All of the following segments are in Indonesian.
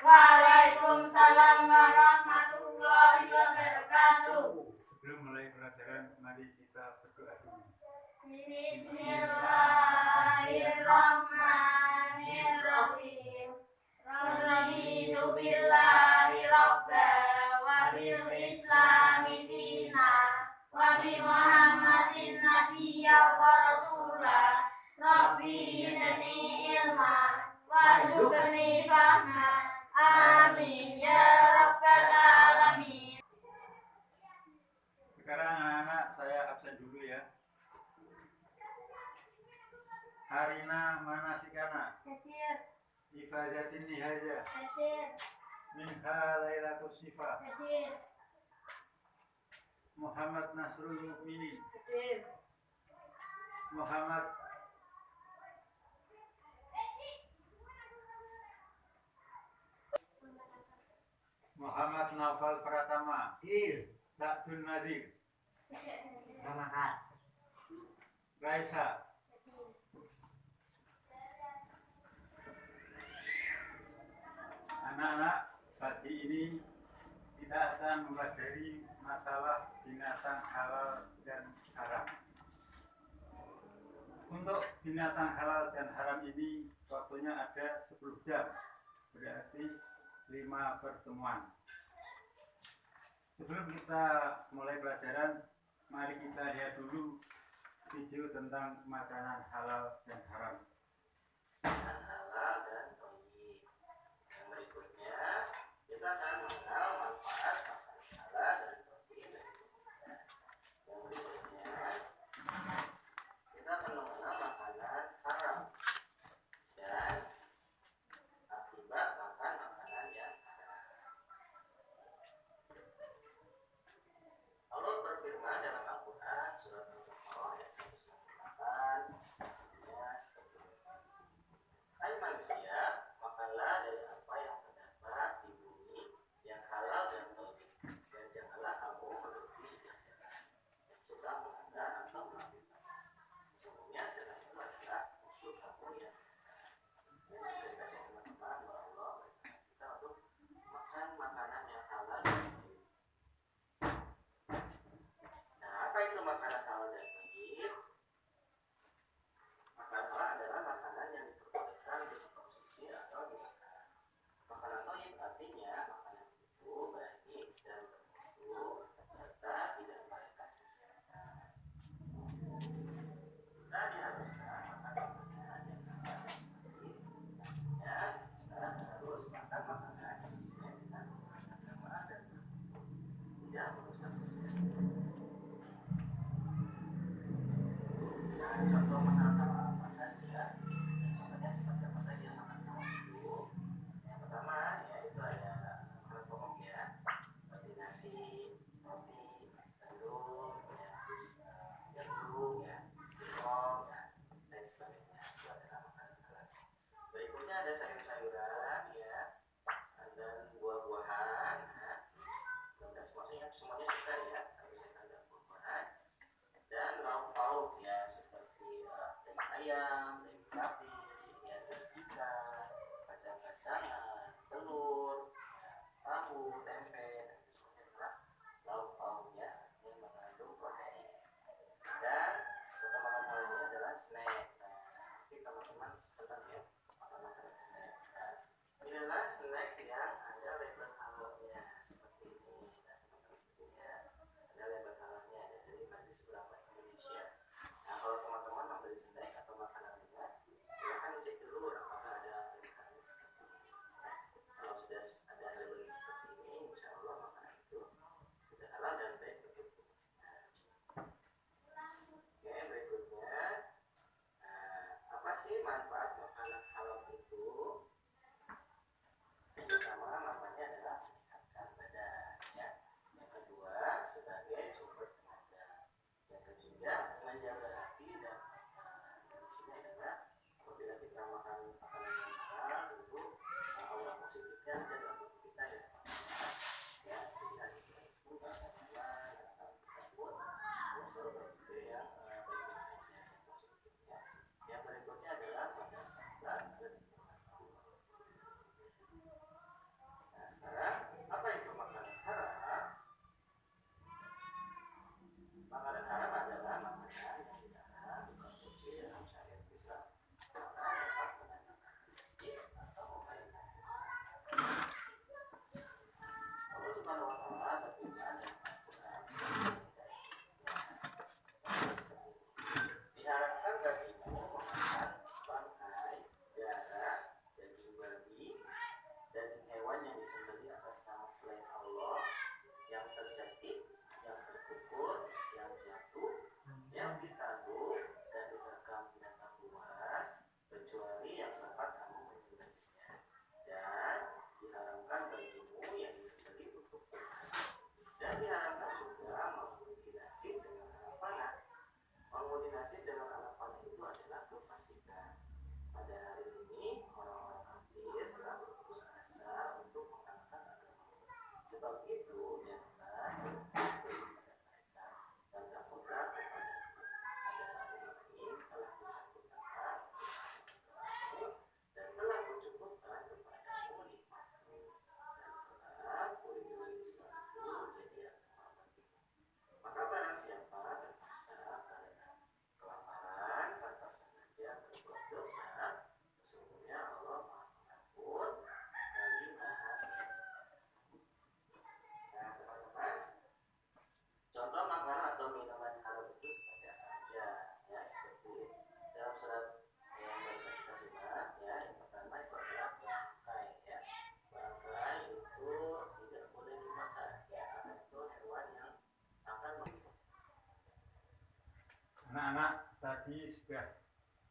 Waalaikumsalam warahmatullahi wabarakatuh. Sebelum mulai pelajaran, mari kita berdoa dulu. Bismillahirrahmanirrahim. Raditu billahi rabba wa bil islami dina wa bi Muhammadin nabiyya wa rasula. Rabbi zidni ilma warzuqni fahma. Amin ya rabbal alamin. Sekarang anak-anak saya absen dulu ya. Harina manasikana. Hadir. Ifazatin nihaja. Hadir. Minha lailatus sifa. Hadir. Muhammad Nasrul Mukminin. Hadir. Muhammad Naufal Pratama. Sa'dun Nadir. Raisa. Anak-anak, pagi ini kita akan mempelajari masalah binatang halal dan haram. Untuk binatang halal dan haram ini waktunya ada 10 jam, berarti 5 pertemuan. Sebelum kita mulai pelajaran, mari kita lihat dulu video tentang makanan halal dan haram. Makanan halal dan thayyib. Yang berikutnya kita akan mengenal manfaat makanan halal dan thayyib dari tubuh. Yang berikutnya kita akan mengenal makanan haram dan akibat makan makanan yang haram. Allah berfirman dalam Al-Quran surat Al-Baqarah ayat 198, artinya seperti ini. Hai manusia, makanlah dari apa yang terdapat di bumi yang halal dan thayyib, dan janganlah kamu melebihi setan yang suka melanggar atau melakukan batas. Sesungguhnya setan itu adalah musuh kamu yang nyata. Dan sudah dikasih teman-teman bahwa Allah memberitakan kita untuk makan makanan yang halal dan thayyib. Nah, apa itu makanan halal dan thayyib? Makanan halal adalah makanan yang diperbolehkan untuk dikonsumsi atau dimakan. Makanan thayyib artinya makanan itu baik dan bermutu serta tidak membahayakan kesehatan. Kita diharuskan makan makanan yang halal dan thayyib. Artinya kita harus makan makanan yang sesuai dengan agama dan tidak merusak kesehatan. Nah, contoh makanan apa saja? Contohnya seperti apa saja makanan pokok itu? Yang pertama yaitu ada makanan pokok ya, seperti nasi, roti, gandum, ya, terus jagung, ya, singkong, ya, dan sebagainya. Itu adalah makanan halal. Berikutnya ada sayur-sayuran, ya, dan buah-buahan. Nah, semuanya suka ya sayur-sayuran dan buah-buahan. Dan lauk-lauk ya seperti daging ayam, daging sapi, ya, terus ikan, kacang-kacangan, telur, ya, tahu, tempe, dan itu semuanya adalah lauk-lauk ya yang mengandung protein. Dan pertemanan lainnya adalah snack. Nah, nanti teman-teman senang ya makan makanan snack. Nah, inilah snack yang ada label halalnya seperti ini. Nah, teman-teman sepertinya ada label halalnya, ada dari Majelis Ulama Indonesia. Nah, kalau teman-teman membeli snack atau makanan ringan, silahkan dicek dulu apakah ada label halalnya seperti ini. Nah, kalau sudah ada label seperti ini, insya Allah makanan itu sudah halal dan baik untuk tubuh. Oke, berikutnya, apa sih manfaat makanan halal itu? Yang pertama, manfaatnya adalah menyehatkan badan, ya. Yang kedua, sebagai sumber tenaga. Yang ketiga, menjaga hati dan iman. Subhanahu wa taala bagaimana Al-Qur'an diharapkan bagimu memakan bangkai, darah, daging babi, daging hewan yang disembelih atas nama selain Allah, yang terjepit, yang terpukul, yang jatuh, yang ditanduk dan diterkam binatang buas, kecuali yang sempat kamu menyembelihnya. Dan diharamkan bagimu yang disembelih untuk Tuhan. Dan diharamkan juga mengkombinasi dengan anak panah. Mengkombinasi dengan anak panah itu adalah kefasikan. Pada hari ini orang-orang kafir telah berputus asa untuk mengalahkan agamamu. Sebab itu janganlah mereka dan takutlah kepada pada hari ini telah kusempurnakan agamamu dan telah kucukupkan kepadamu nikmatku dan telah kulindungi Islam itu jadi agama bagimu. Maka barang siapa terpaksa karena kelaparan tanpa sengaja berbuat dosa, sesungguhnya Allah Maha Pengampun lagi Maha Penyayang. Nah, teman-teman, contoh makanan atau minuman haram itu seperti apa aja? Ya, seperti dalam surat yang baru saja kita simak, ya, yang pertama itu adalah bangkai, ya. Bangkai itu tidak boleh dimakan, ya, karena itu hewan yang akan Anak-anak tadi sudah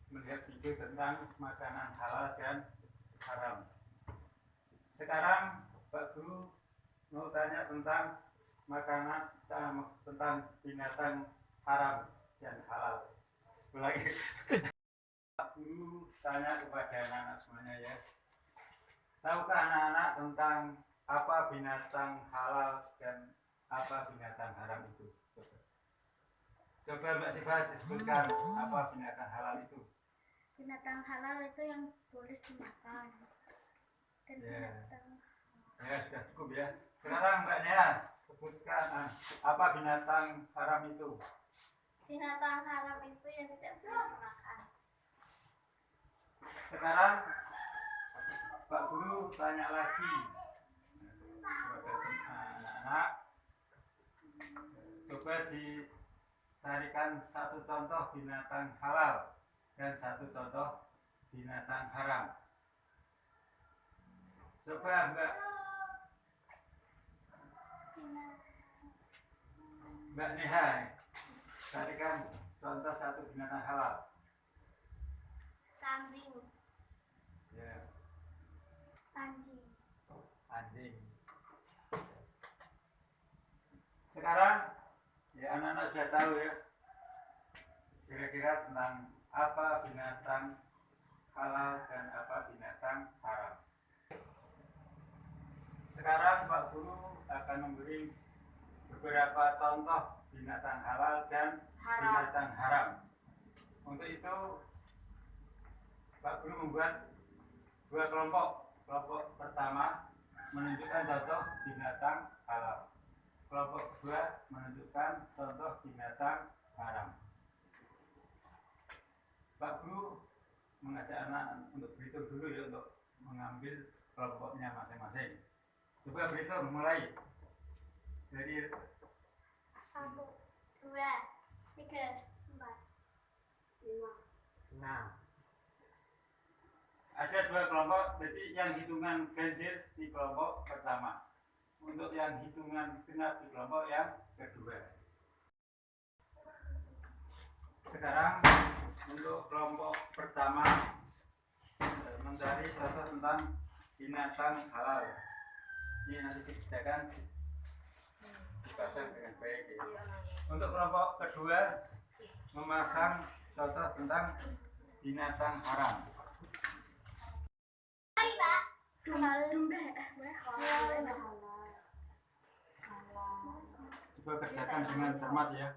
melihat video tentang makanan halal dan haram. Sekarang Pak Guru mau tanya tentang makanan, tentang binatang haram dan halal. Lagi Pak Guru tanya kepada anak-anak semuanya, ya. Tahukah anak-anak tentang apa binatang halal dan apa binatang haram itu? Coba Mbak Siva disebutkan apa binatang halal itu. Binatang halal itu yang boleh dimakan. Dan Ya. binatang Ya, sudah cukup ya. Sekarang Mbak Nia sebutkan apa binatang haram itu. binatang haram itu yang tidak boleh dimakan. Sekarang Pak Guru tanya lagi kepada anak-anak. Coba dicarikan satu contoh binatang halal dan satu contoh binatang haram. Coba Mbak Neha carikan contoh satu binatang halal. Kambing, Ya, anjing. anjing. Sekarang ya anak-anak sudah tahu ya kira-kira tentang apa binatang halal dan apa binatang haram. Sekarang Pak Guru akan memberi beberapa contoh binatang halal dan binatang haram. Untuk itu Pak Guru membuat dua kelompok. Kelompok pertama menunjukkan contoh binatang halal. Kelompok kedua menunjukkan contoh binatang haram. Pak Guru mengajak anak untuk berhitung dulu ya untuk mengambil kelompoknya masing-masing. Coba berhitung mulai dari 1, 2, 3, 4, 5, 6. ada dua kelompok, jadi yang hitungan ganjil di kelompok pertama. Untuk yang hitungan genap di kelompok yang kedua. Sekarang untuk kelompok pertama mencari contoh tentang binatang halal. Ini nanti disediakan dipasang dengan baik ya. Untuk kelompok kedua memasang contoh tentang binatang haram. Coba kerjakan dengan cermat ya.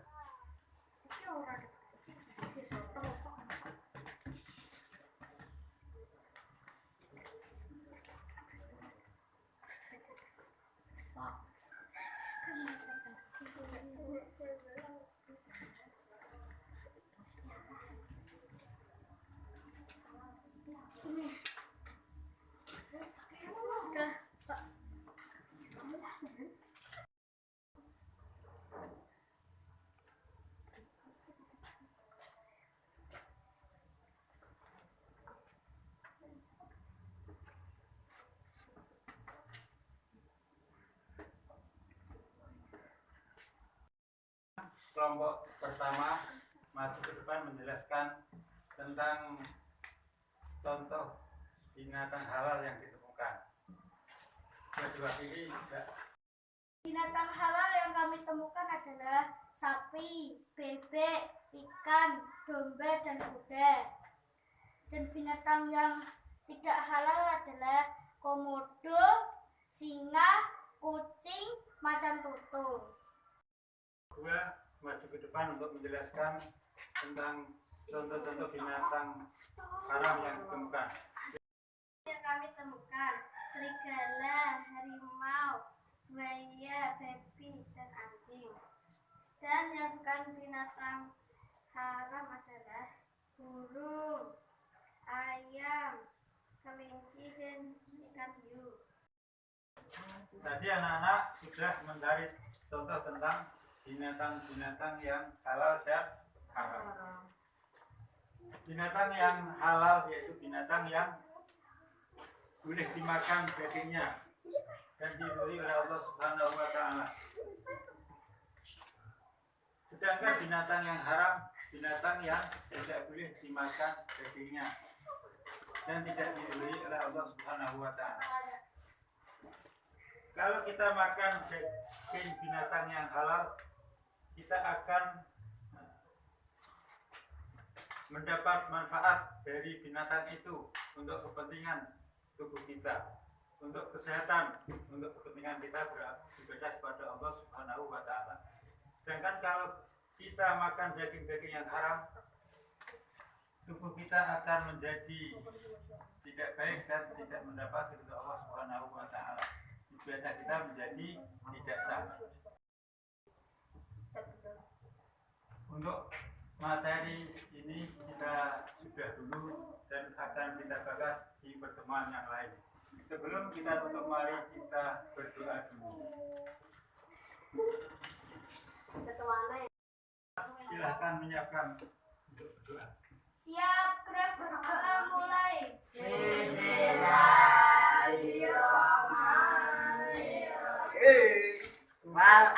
Sudah, Pak. pertama maju ke depan menjelaskan tentang contoh binatang halal yang ditemukan. Kedua ini Binatang halal yang kami temukan adalah sapi, bebek, ikan, domba, dan kuda. Dan binatang yang tidak halal adalah komodo, singa, kucing, macan tutul. Kedua, maju ke depan untuk menjelaskan tentang contoh-contoh binatang haram yang ditemukan. Yang kami temukan serigala, harimau, buaya, babi, dan anjing. Dan yang bukan binatang haram adalah burung, ayam, kelinci, dan ikan hiu. Tadi anak-anak sudah mencari contoh tentang binatang-binatang yang halal dan haram. Binatang yang halal yaitu binatang yang boleh dimakan dagingnya dan diridhoi oleh Allah Subhanahu wa taala. Sedangkan binatang yang haram, binatang yang tidak boleh dimakan dagingnya dan tidak diridhoi oleh Allah Subhanahu wa taala. Kalau kita makan daging binatang yang halal, kita akan mendapat manfaat dari binatang itu untuk kepentingan tubuh kita, untuk kesehatan, untuk kepentingan kita beribadah kepada Allah Subhanahu wa taala. Sedangkan kalau kita makan daging-daging yang haram, tubuh kita akan menjadi tidak baik dan tidak mendapat ridho Allah Subhanahu wa taala. Ibadah kita menjadi tidak sah. Untuk materi ini kita sudah dulu dan akan kita bahas di pertemuan yang lain. Sebelum kita tutup, mari kita berdoa dulu. Silahkan menyiapkan untuk berdoa. Siap, gerak berdoa mulai. Bismillahirrahmanirrahim. Wal